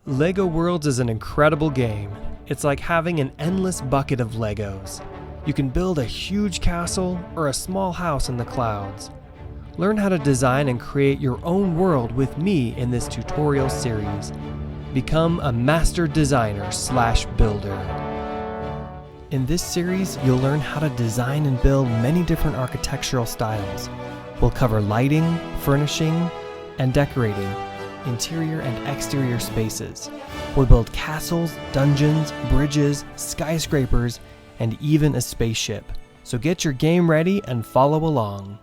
LEGO Worlds is an incredible game. It's like having an endless bucket of Legos. You can build a huge castle or a small house in the clouds. Learn how to design and create your own world with me in this tutorial series. Become a master designer/builder. In this series, you'll learn how to design and build many different architectural styles. We'll cover lighting, furnishing, and decorating, interior and exterior spaces. We'll build castles, dungeons, bridges, skyscrapers, and even a spaceship. So get your game ready and follow along.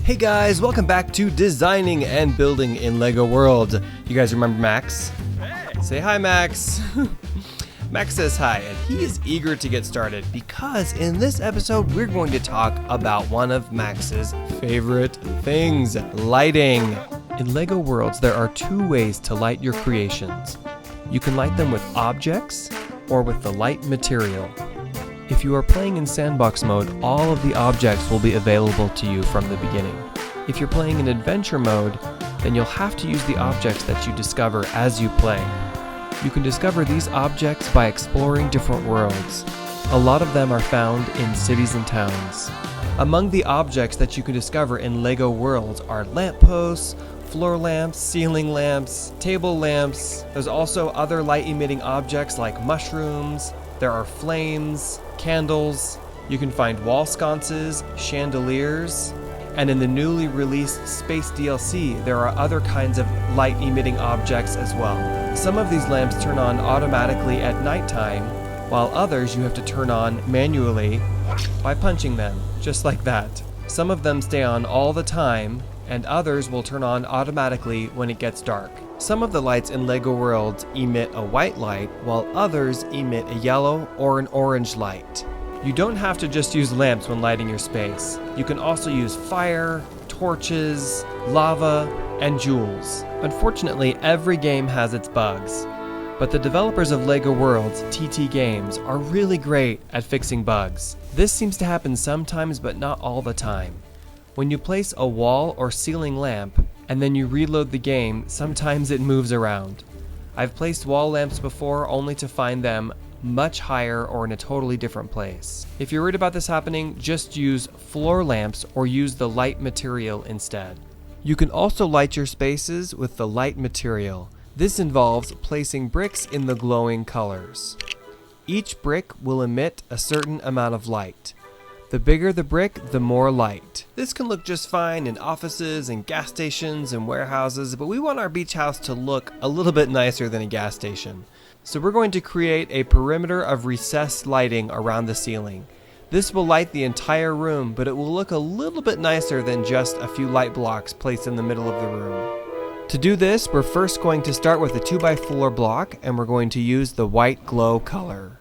Hey guys, welcome back to Designing and Building in LEGO World. You guys remember Max? Hey. Say hi, Max. Max says hi, and he is eager to get started because in this episode we're going to talk about one of Max's favorite things, lighting. In LEGO Worlds, there are two ways to light your creations. You can light them with objects or with the light material. If you are playing in sandbox mode, all of the objects will be available to you from the beginning. If you're playing in adventure mode, then you'll have to use the objects that you discover as you play. You can discover these objects by exploring different worlds. A lot of them are found in cities and towns. Among the objects that you can discover in LEGO Worlds are lampposts, floor lamps, ceiling lamps, table lamps. There's also other light-emitting objects like mushrooms. There are flames, candles. You can find wall sconces, chandeliers, and in the newly released Space DLC, there are other kinds of light-emitting objects as well. Some of these lamps turn on automatically at nighttime, while others you have to turn on manually by punching them, just like that. Some of them stay on all the time, and others will turn on automatically when it gets dark. Some of the lights in LEGO Worlds emit a white light, while others emit a yellow or an orange light. You don't have to just use lamps when lighting your space. You can also use fire, torches, lava, and jewels. Unfortunately, every game has its bugs, but the developers of LEGO Worlds, TT Games, are really great at fixing bugs. This seems to happen sometimes, but not all the time. When you place a wall or ceiling lamp, and then you reload the game, sometimes it moves around. I've placed wall lamps before only to find them much higher or in a totally different place. If you're worried about this happening, just use floor lamps or use the light material instead. You can also light your spaces with the light material. This involves placing bricks in the glowing colors. Each brick will emit a certain amount of light. The bigger the brick, the more light. This can look just fine in offices and gas stations and warehouses, but we want our beach house to look a little bit nicer than a gas station. So we're going to create a perimeter of recessed lighting around the ceiling. This will light the entire room, but it will look a little bit nicer than just a few light blocks placed in the middle of the room. To do this, we're first going to start with a 2x4 block, and we're going to use the white glow color.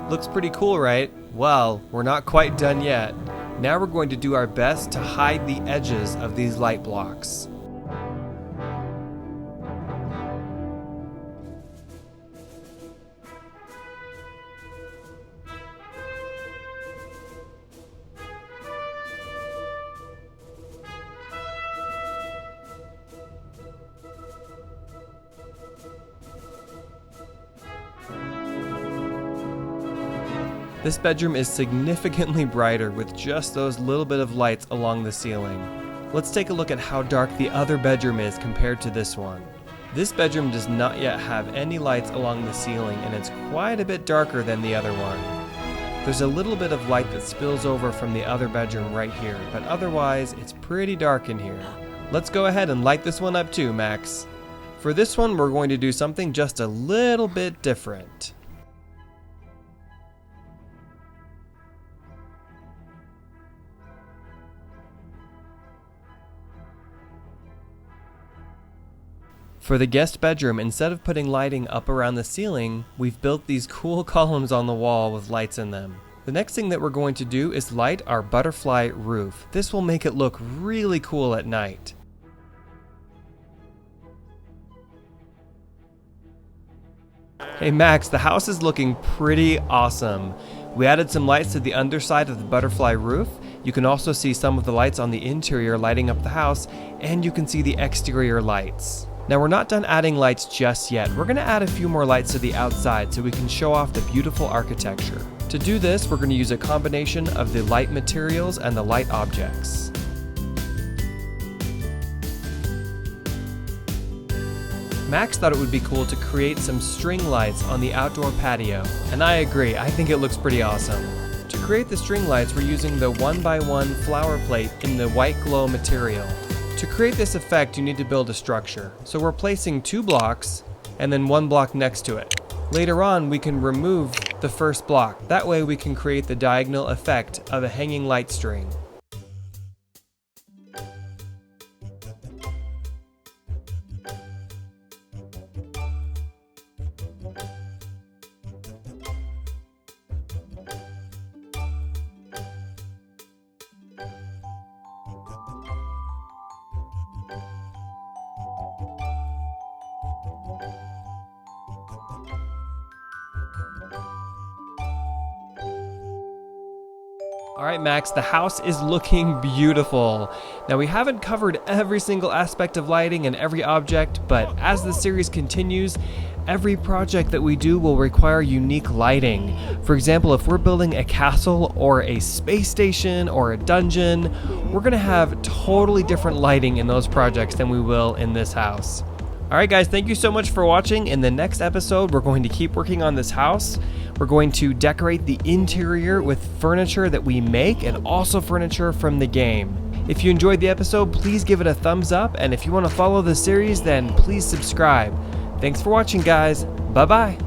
Looks pretty cool, right? Well, we're not quite done yet. Now we're going to do our best to hide the edges of these light blocks. This bedroom is significantly brighter with just those little bit of lights along the ceiling. Let's take a look at how dark the other bedroom is compared to this one. This bedroom does not yet have any lights along the ceiling, and it's quite a bit darker than the other one. There's a little bit of light that spills over from the other bedroom right here, but otherwise it's pretty dark in here. Let's go ahead and light this one up too, Max. For this one, we're going to do something just a little bit different. For the guest bedroom, instead of putting lighting up around the ceiling, we've built these cool columns on the wall with lights in them. The next thing that we're going to do is light our butterfly roof. This will make it look really cool at night. Hey Max, the house is looking pretty awesome. We added some lights to the underside of the butterfly roof. You can also see some of the lights on the interior lighting up the house, and you can see the exterior lights. Now we're not done adding lights just yet. We're going to add a few more lights to the outside so we can show off the beautiful architecture. To do this, we're going to use a combination of the light materials and the light objects. Max thought it would be cool to create some string lights on the outdoor patio, and I agree, I think it looks pretty awesome. To create the string lights, we're using the 1x1 flower plate in the white glow material. To create this effect, you need to build a structure. So we're placing 2 blocks and then 1 block next to it. Later on, we can remove the first block. That way we can create the diagonal effect of a hanging light string. Alright Max, the house is looking beautiful. Now we haven't covered every single aspect of lighting and every object, but as the series continues, every project that we do will require unique lighting. For example, if we're building a castle or a space station or a dungeon, we're going to have totally different lighting in those projects than we will in this house. Alright guys, thank you so much for watching. In the next episode, we're going to keep working on this house. We're going to decorate the interior with furniture that we make and also furniture from the game. If you enjoyed the episode, please give it a thumbs up, and if you want to follow the series, then please subscribe. Thanks for watching guys. Bye bye.